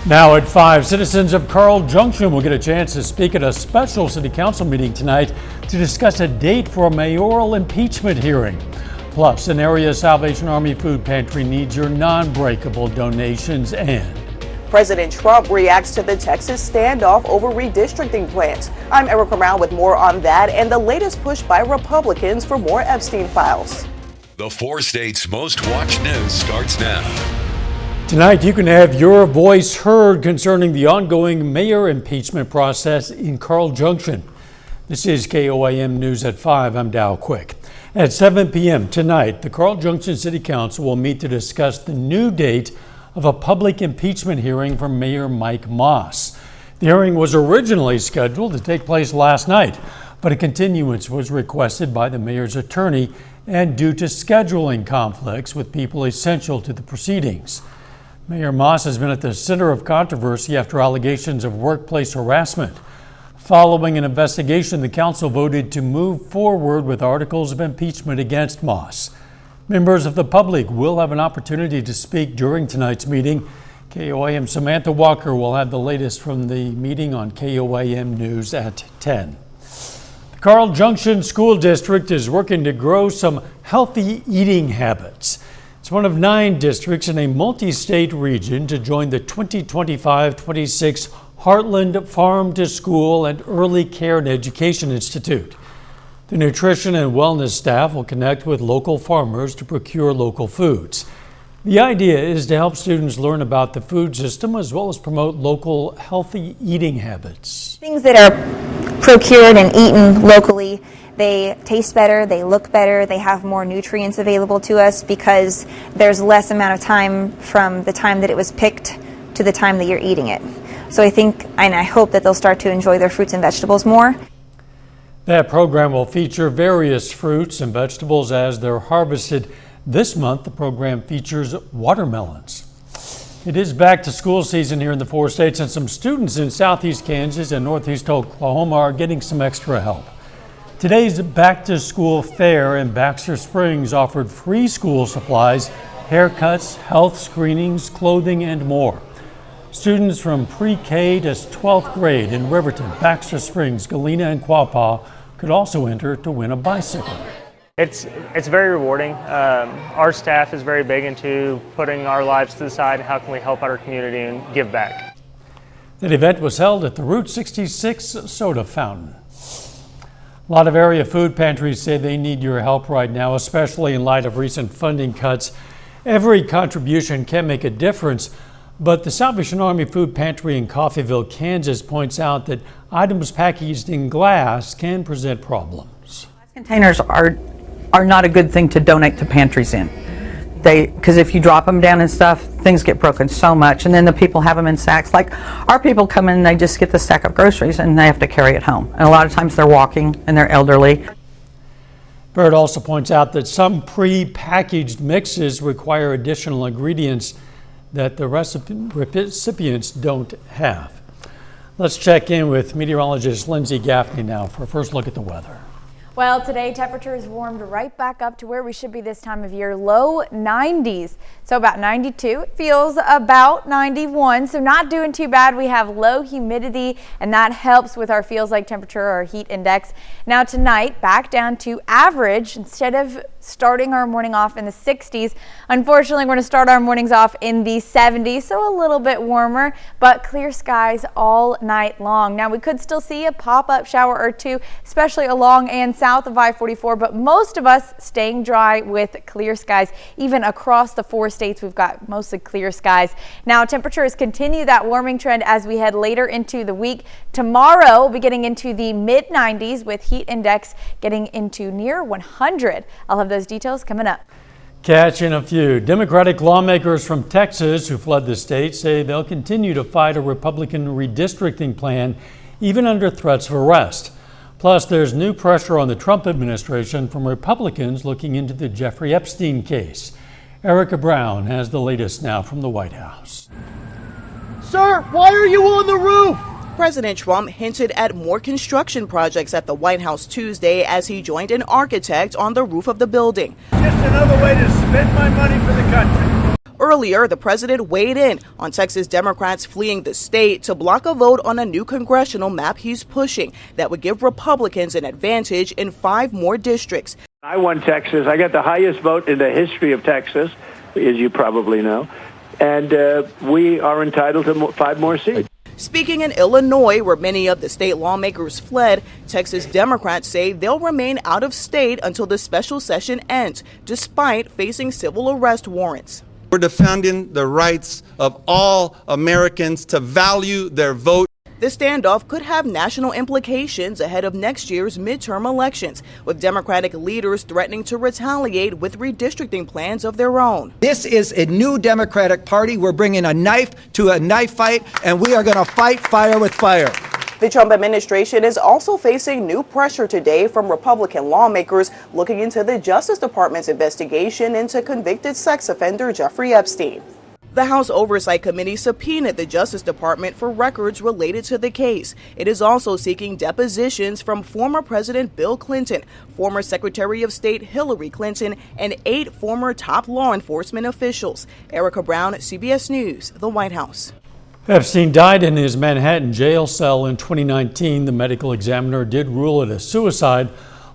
Now at 5, citizens of Carl Junction will get a chance to speak at a special city council meeting tonight to discuss a date for a mayoral impeachment hearing. Plus, an area Salvation Army food pantry needs your non-breakable donations, and President Trump reacts to the Texas standoff over redistricting plans. I'm Erica Brown with more on that and the latest push by Republicans for more Epstein files. The 4 states' most watched news starts now. Tonight, you can have your voice heard concerning the ongoing mayor impeachment process in Carl Junction. This is KOAM News at 5. I'm Dow Quick. At 7 p.m. tonight, the Carl Junction City Council will meet to discuss the new date of a public impeachment hearing for Mayor Mike Moss. The hearing was originally scheduled to take place last night, but a continuance was requested by the mayor's attorney and due to scheduling conflicts with people essential to the proceedings. Mayor Moss has been at the center of controversy after allegations of workplace harassment. Following an investigation, the council voted to move forward with articles of impeachment against Moss. Members of the public will have an opportunity to speak during tonight's meeting. KOAM Samantha Walker will have the latest from the meeting on KOAM News at 10. The Carl Junction School District is working to grow some healthy eating habits. It's one of 9 districts in a multi-state region to join the 2025-26 Heartland Farm to School and Early Care and Education Institute. The nutrition and wellness staff will connect with local farmers to procure local foods. The idea is to help students learn about the food system as well as promote local healthy eating habits. Things that are procured and eaten locally, they taste better, they look better, they have more nutrients available to us because there's less amount of time from the time that it was picked to the time that you're eating it. So I think and I hope that they'll start to enjoy their fruits and vegetables more. That program will feature various fruits and vegetables as they're harvested. This month, the program features watermelons. It is back to school season here in the 4 states, and some students in southeast Kansas and northeast Oklahoma are getting some extra help. Today's back to school fair in Baxter Springs offered free school supplies, haircuts, health screenings, clothing, and more. Students from pre-K to 12th grade in Riverton, Baxter Springs, Galena, and Quapaw could also enter to win a bicycle. It's very rewarding. Our staff is very big into putting our lives to the side and how can we help our community and give back. That event was held at the Route 66 soda fountain. A lot of area food pantries say they need your help right now, especially in light of recent funding cuts. Every contribution can make a difference, but the Salvation Army Food Pantry in Coffeyville, Kansas points out that items packaged in glass can present problems. Containers are not a good thing to donate to pantries in. Because if you drop them down and stuff, things get broken so much, and then the people have them in sacks. Like our people come in and they just get the sack of groceries and they have to carry it home. And a lot of times they're walking and they're elderly. Bird also points out that some pre-packaged mixes require additional ingredients that the recipients don't have. Let's check in with meteorologist Lindsay Gaffney now for a first look at the weather. Well, today temperatures warmed right back up to where we should be this time of year, low 90s. So about 92, it feels about 91, so not doing too bad. We have low humidity and that helps with our feels like temperature or heat index. Now tonight, back down to average instead of starting our morning off in the 60s. Unfortunately, we're going to start our mornings off in the 70s, so a little bit warmer, but clear skies all night long. Now we could still see a pop-up shower or two, especially along and south of I-44, but most of us staying dry with clear skies. Even across the 4 states, we've got mostly clear skies. Now temperatures continue that warming trend as we head later into the week. Tomorrow we'll be getting into the mid 90s with heat index getting into near 100. I'll have those details coming up. Catching a few. Democratic lawmakers from Texas who fled the state say they'll continue to fight a Republican redistricting plan even under threats of arrest. Plus, there's new pressure on the Trump administration from Republicans looking into the Jeffrey Epstein case. Erica Brown has the latest now from the White House. Sir, why are you on the roof? President Trump hinted at more construction projects at the White House Tuesday as he joined an architect on the roof of the building. Just another way to spend my money for the country. Earlier, the president weighed in on Texas Democrats fleeing the state to block a vote on a new congressional map he's pushing that would give Republicans an advantage in 5 more districts. I won Texas. I got the highest vote in the history of Texas, as you probably know, and we are entitled to 5 more seats. Speaking in Illinois, where many of the state lawmakers fled, Texas Democrats say they'll remain out of state until the special session ends, despite facing civil arrest warrants. We're defending the rights of all Americans to value their vote. The standoff could have national implications ahead of next year's midterm elections, with Democratic leaders threatening to retaliate with redistricting plans of their own. This is a new Democratic Party. We're bringing a knife to a knife fight, and we are going to fight fire with fire. The Trump administration is also facing new pressure today from Republican lawmakers looking into the Justice Department's investigation into convicted sex offender Jeffrey Epstein. The House Oversight Committee subpoenaed the Justice Department for records related to the case. It is also seeking depositions from former President Bill Clinton, former Secretary of State Hillary Clinton, and 8 former top law enforcement officials. Erica Brown, CBS News, the White House. Epstein died in his Manhattan jail cell in 2019. The medical examiner did rule it a suicide.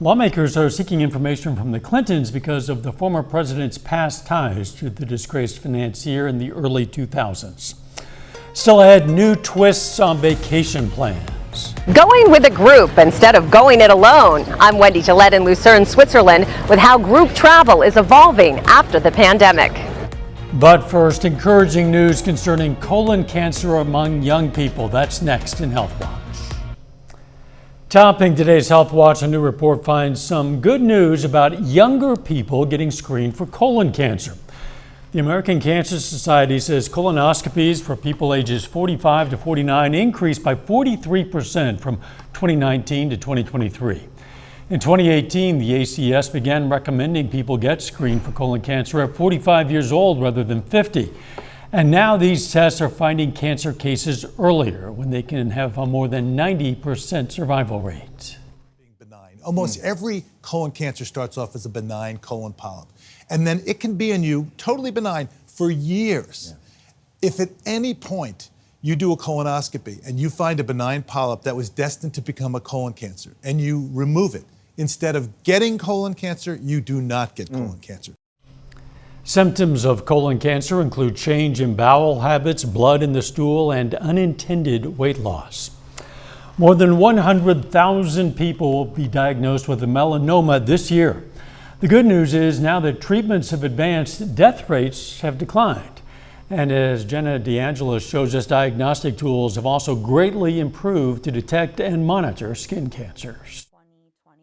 Lawmakers are seeking information from the Clintons because of the former president's past ties to the disgraced financier in the early 2000s. Still ahead, new twists on vacation plans. Going with a group instead of going it alone. I'm Wendy Gillette in Lucerne, Switzerland, with how group travel is evolving after the pandemic. But first, encouraging news concerning colon cancer among young people. That's next in Health Watch. Topping today's Health Watch, a new report finds some good news about younger people getting screened for colon cancer. The American Cancer Society says colonoscopies for people ages 45 to 49 increased by 43% from 2019 to 2023. In 2018, the ACS began recommending people get screened for colon cancer at 45 years old rather than 50. And now these tests are finding cancer cases earlier when they can have a more than 90% survival rate. Benign. Almost every colon cancer starts off as a benign colon polyp. And then it can be in you totally benign for years. Yeah. If at any point you do a colonoscopy and you find a benign polyp that was destined to become a colon cancer and you remove it, instead of getting colon cancer, you do not get colon cancer. Symptoms of colon cancer include change in bowel habits, blood in the stool, and unintended weight loss. More than 100,000 people will be diagnosed with a melanoma this year. The good news is now that treatments have advanced, death rates have declined. And as Jenna DeAngelis shows us, diagnostic tools have also greatly improved to detect and monitor skin cancers.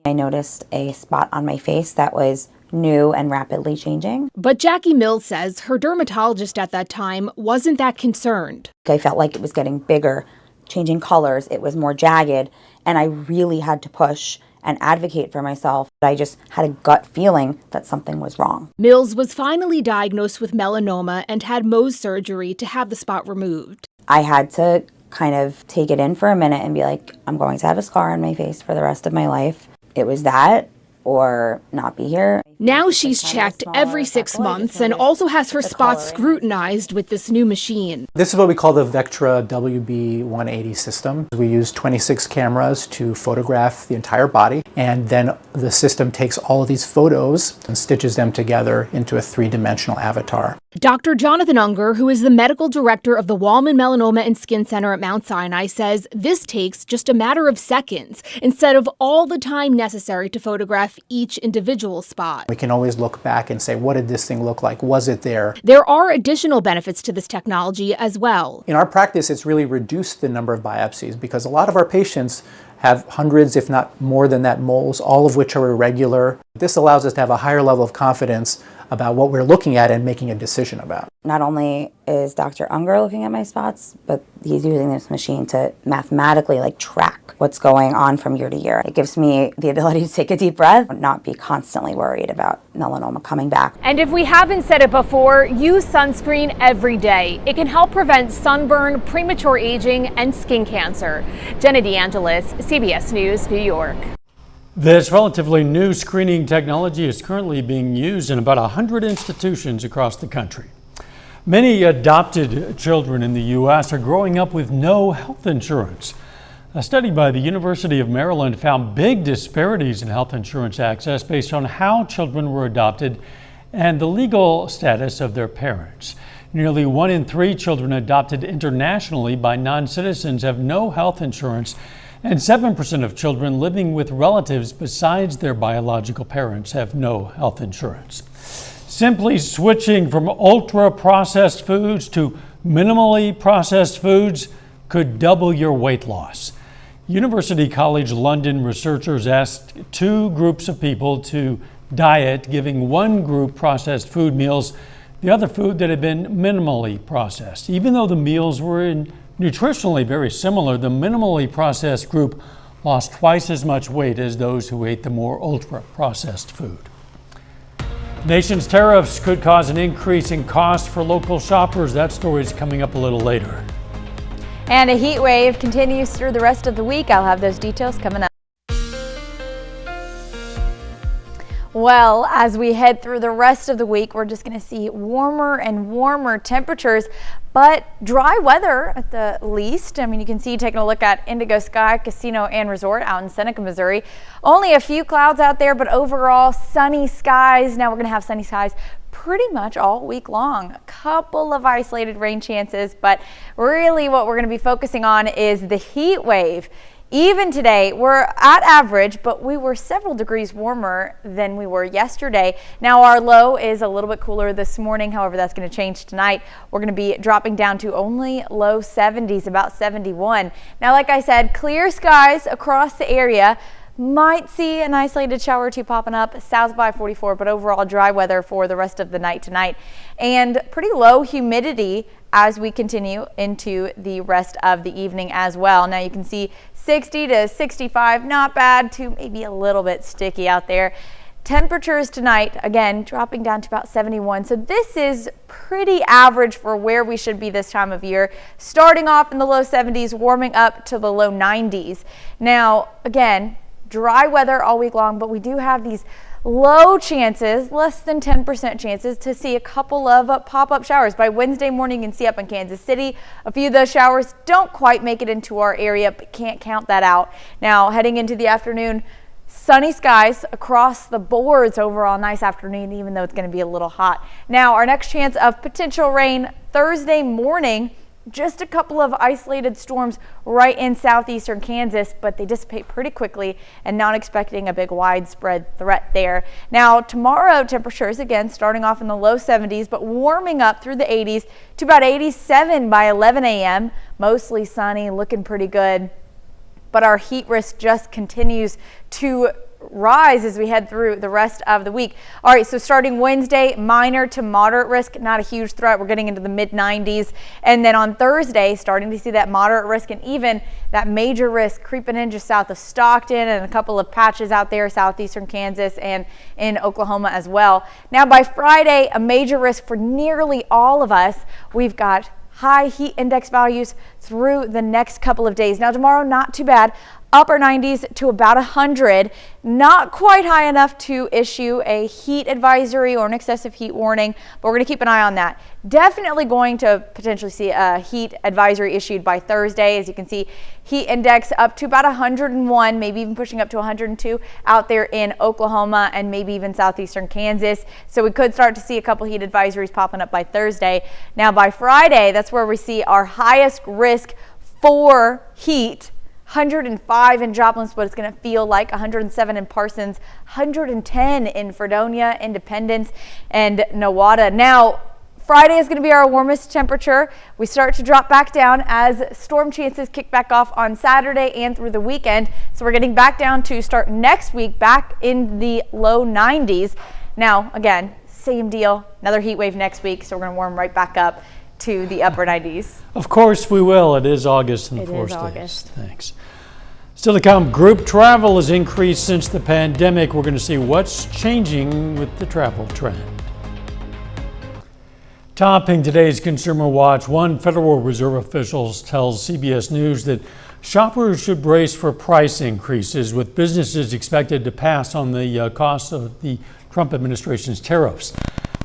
I noticed a spot on my face that was new and rapidly changing. But Jackie Mills says her dermatologist at that time wasn't that concerned. I felt like it was getting bigger, changing colors, it was more jagged, and I really had to push and advocate for myself. I just had a gut feeling that something was wrong. Mills was finally diagnosed with melanoma and had Mohs surgery to have the spot removed. I had to kind of take it in for a minute and be like, I'm going to have a scar on my face for the rest of my life. It was that or not be here. Now she's checked every 6 months and also has her spots scrutinized with this new machine. This is what we call the Vectra WB180 system. We use 26 cameras to photograph the entire body, and then the system takes all of these photos and stitches them together into a 3-dimensional avatar. Dr. Jonathan Unger, who is the medical director of the Wallman Melanoma and Skin Center at Mount Sinai, says this takes just a matter of seconds instead of all the time necessary to photograph each individual spot. We can always look back and say, what did this thing look like? Was it there? There are additional benefits to this technology as well. In our practice, it's really reduced the number of biopsies because a lot of our patients have hundreds, if not more than that, moles, all of which are irregular. This allows us to have a higher level of confidence about what we're looking at and making a decision about. Not only is Dr. Unger looking at my spots, but he's using this machine to mathematically track what's going on from year to year. It gives me the ability to take a deep breath and not be constantly worried about melanoma coming back. And if we haven't said it before, use sunscreen every day. It can help prevent sunburn, premature aging, and skin cancer. Jenna DeAngelis, CBS News, New York. This relatively new screening technology is currently being used in about 100 institutions across the country. Many adopted children in the U.S. are growing up with no health insurance. A study by the University of Maryland found big disparities in health insurance access based on how children were adopted and the legal status of their parents. Nearly 1 in 3 children adopted internationally by non-citizens have no health insurance, and 7% of children living with relatives besides their biological parents have no health insurance. Simply switching from ultra-processed foods to minimally processed foods could double your weight loss. University College London researchers asked 2 groups of people to diet, giving one group processed food meals, the other food that had been minimally processed. Even though the meals were nutritionally very similar, the minimally processed group lost twice as much weight as those who ate the more ultra-processed food. The nation's tariffs could cause an increase in cost for local shoppers. That story is coming up a little later. And a heat wave continues through the rest of the week. I'll have those details coming up. Well, as we head through the rest of the week, we're just going to see warmer and warmer temperatures, but dry weather at the least. I mean, you can see taking a look at Indigo Sky Casino and Resort out in Seneca, Missouri. Only a few clouds out there, but overall sunny skies. Now we're going to have sunny skies pretty much all week long. A couple of isolated rain chances, but really what we're going to be focusing on is the heat wave. Even today, we're at average, but we were several degrees warmer than we were yesterday. Now our low is a little bit cooler this morning. However, that's going to change tonight. We're going to be dropping down to only low 70s, about 71. Now, like I said, clear skies across the area. Might see an isolated shower or two popping up south by 44, but overall dry weather for the rest of the night tonight. And pretty low humidity as we continue into the rest of the evening as well. Now you can see 60 to 65, not bad, to maybe a little bit sticky out there. Temperatures tonight, again, dropping down to about 71. So this is pretty average for where we should be this time of year. Starting off in the low 70s, warming up to the low 90s. Now, again, dry weather all week long, but we do have these low chances, less than 10% chances to see a couple of pop-up showers. By Wednesday morning, you can see up in Kansas City, a few of those showers don't quite make it into our area, but can't count that out. Now, heading into the afternoon, sunny skies across the boards. Overall, nice afternoon, even though it's going to be a little hot. Now, our next chance of potential rain Thursday morning. Just a couple of isolated storms right in southeastern Kansas, but they dissipate pretty quickly and not expecting a big widespread threat there. Now tomorrow, temperatures again starting off in the low 70s, but warming up through the 80s to about 87 by 11 a.m. Mostly sunny, looking pretty good, but our heat risk just continues to rise as we head through the rest of the week. All right, so starting Wednesday, minor to moderate risk, not a huge threat. We're getting into the mid 90s. And then on Thursday, starting to see that moderate risk and even that major risk creeping in just south of Stockton and a couple of patches out there, southeastern Kansas and in Oklahoma as well. Now by Friday, a major risk for nearly all of us. We've got high heat index values through the next couple of days. Now tomorrow, not too bad. Upper 90s to about 100, not quite high enough to issue a heat advisory or an excessive heat warning, but we're going to keep an eye on that. Definitely going to potentially see a heat advisory issued by Thursday. As you can see, heat index up to about 101, maybe even pushing up to 102 out there in Oklahoma and maybe even southeastern Kansas. So we could start to see a couple heat advisories popping up by Thursday. Now by Friday, that's where we see our highest risk for heat. 105 in Joplin, what it's going to feel like, 107 in Parsons, 110 in Fredonia, Independence, and Nowata. Now, Friday is going to be our warmest temperature. We start to drop back down as storm chances kick back off on Saturday and through the weekend. So we're getting back down to start next week back in the low 90s. Now, again, same deal, another heat wave next week, so we're going to warm right back up to the upper 90s. Of course we will. It is August in the It is days. August. Thanks. Still to come, group travel has increased since the pandemic. We're going to see what's changing with the travel trend. Topping today's Consumer Watch, one Federal Reserve official tells CBS News that shoppers should brace for price increases, with businesses expected to pass on the cost of the Trump administration's tariffs.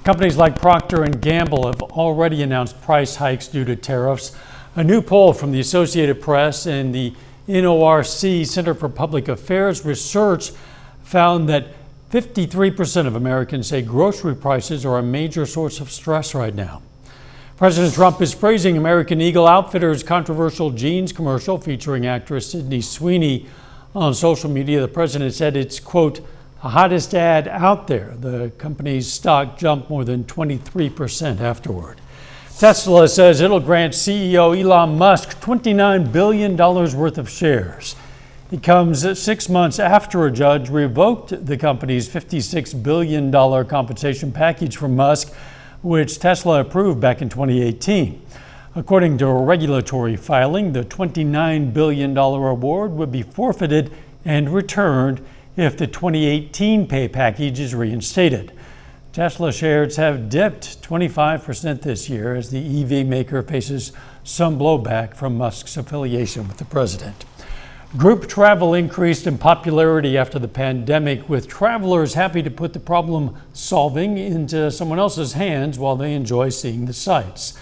Companies like Procter & Gamble have already announced price hikes due to tariffs. A new poll from the Associated Press and the NORC Center for Public Affairs Research found that 53% of Americans say grocery prices are a major source of stress right now. President Trump is praising American Eagle Outfitters' controversial jeans commercial featuring actress Sydney Sweeney. On social media, the president said it's, quote, the hottest ad out there. The company's stock jumped more than 23% afterward. Tesla says it'll grant CEO Elon Musk $29 billion worth of shares. It comes 6 months after a judge revoked the company's $56 billion compensation package from Musk, which Tesla approved back in 2018. According to a regulatory filing, the $29 billion award would be forfeited and returned if the 2018 pay package is reinstated. Tesla shares have dipped 25% this year as the EV maker faces some blowback from Musk's affiliation with the president. Group travel increased in popularity after the pandemic, with travelers happy to put the problem solving into someone else's hands while they enjoy seeing the sights.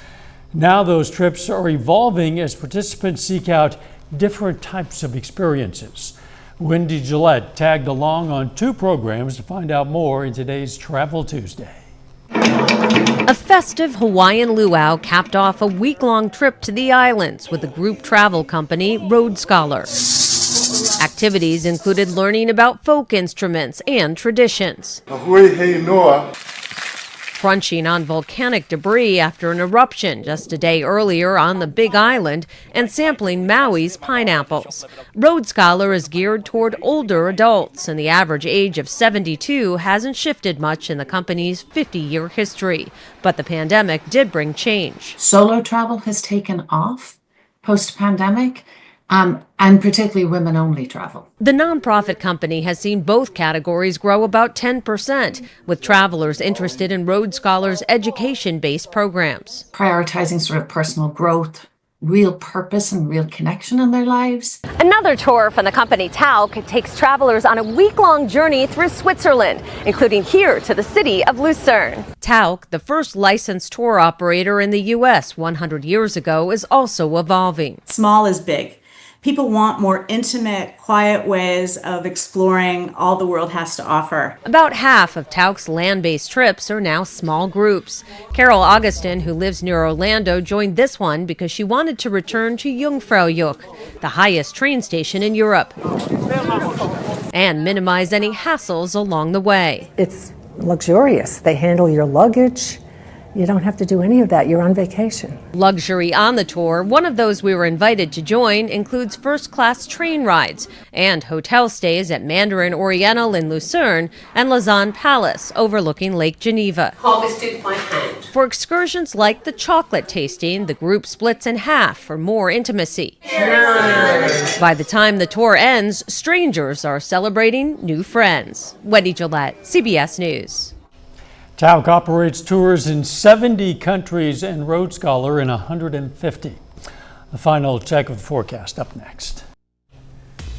Now those trips are evolving as participants seek out different types of experiences. Wendy Gillette tagged along on 2 programs to find out more in today's Travel Tuesday. A festive Hawaiian luau capped off a week-long trip to the islands with the group travel company Road Scholar. Activities included learning about folk instruments and traditions, crunching on volcanic debris after an eruption just a day earlier on the Big Island, and sampling Maui's pineapples. Road Scholar is geared toward older adults, and the average age of 72 hasn't shifted much in the company's 50-year history. But the pandemic did bring change. Solo travel has taken off post-pandemic. And particularly women-only travel. The nonprofit company has seen both categories grow about 10%, with travelers interested in Road Scholar's education-based programs. Prioritizing sort of personal growth, real purpose and real connection in their lives. Another tour from the company Tauk takes travelers on a week-long journey through Switzerland, including here to the city of Lucerne. Tauk, the first licensed tour operator in the U.S. 100 years ago, is also evolving. Small is big. People want more intimate, quiet ways of exploring all the world has to offer. About half of Tauk's land-based trips are now small groups. Carol Augustin, who lives near Orlando, joined this one because she wanted to return to Jungfraujoch, the highest train station in Europe, and minimize any hassles along the way. It's luxurious. They handle your luggage. You don't have to do any of that. You're on vacation. Luxury on the tour, one of those we were invited to join, includes first-class train rides and hotel stays at Mandarin Oriental in Lucerne and Lausanne Palace overlooking Lake Geneva. Harvested by hand. For excursions like the chocolate tasting, the group splits in half for more intimacy. Cheers. By the time the tour ends, strangers are celebrating new friends. Wendy Gillette, CBS News. Tauk operates tours in 70 countries and Road Scholar in 150. The final check of the forecast up next.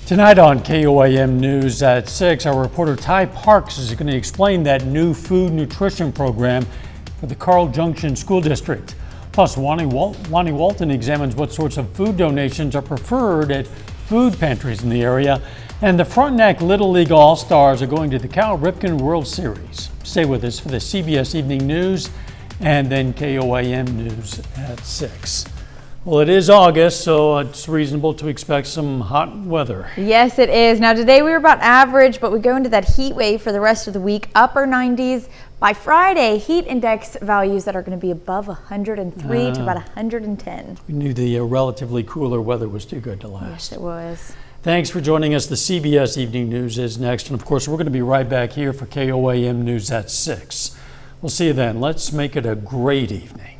Tonight on KOAM News at 6, our reporter Ty Parks is going to explain that new food nutrition program for the Carl Junction School District. Plus, Lonnie Walton examines what sorts of food donations are preferred at food pantries in the area. And the Frontenac Little League All-Stars are going to the Cal Ripken World Series. Stay with us for the CBS Evening News and then KOAM News at 6. Well, it is August, so it's reasonable to expect some hot weather. Yes, it is. Now, today we were about average, but we go into that heat wave for the rest of the week, upper 90s. By Friday, heat index values that are going to be above 103 to about 110. We knew the relatively cooler weather was too good to last. Yes, it was. Thanks for joining us. The CBS Evening News is next. And of course, we're going to be right back here for KOAM News at 6. We'll see you then. Let's make it a great evening.